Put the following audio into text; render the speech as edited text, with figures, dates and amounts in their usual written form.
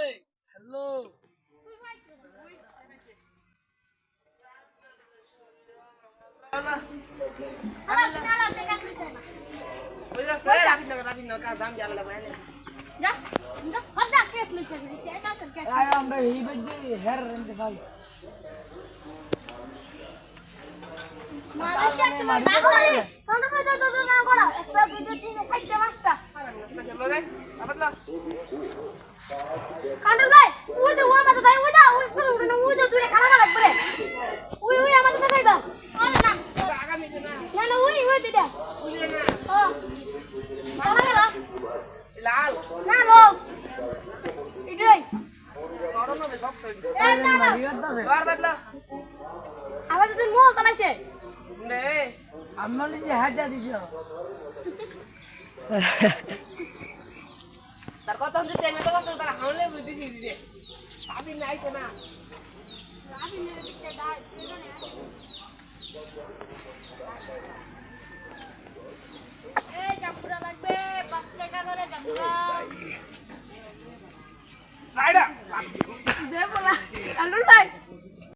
এই হ্যালো আমরা এই বাজে হের রেন্টে ভাই আমাদের মোল চালাইছে আমরা নিজে হাজা দিছ তার কথা হচ্ছে তেমে তো বসে তারা হাউলে বুঝিছি দিছে সাবি নাইছে না আমি নিয়ে দিতে দাই এই জাপুরা লাগবে 5 টাকা করে জাপুরা রাইডা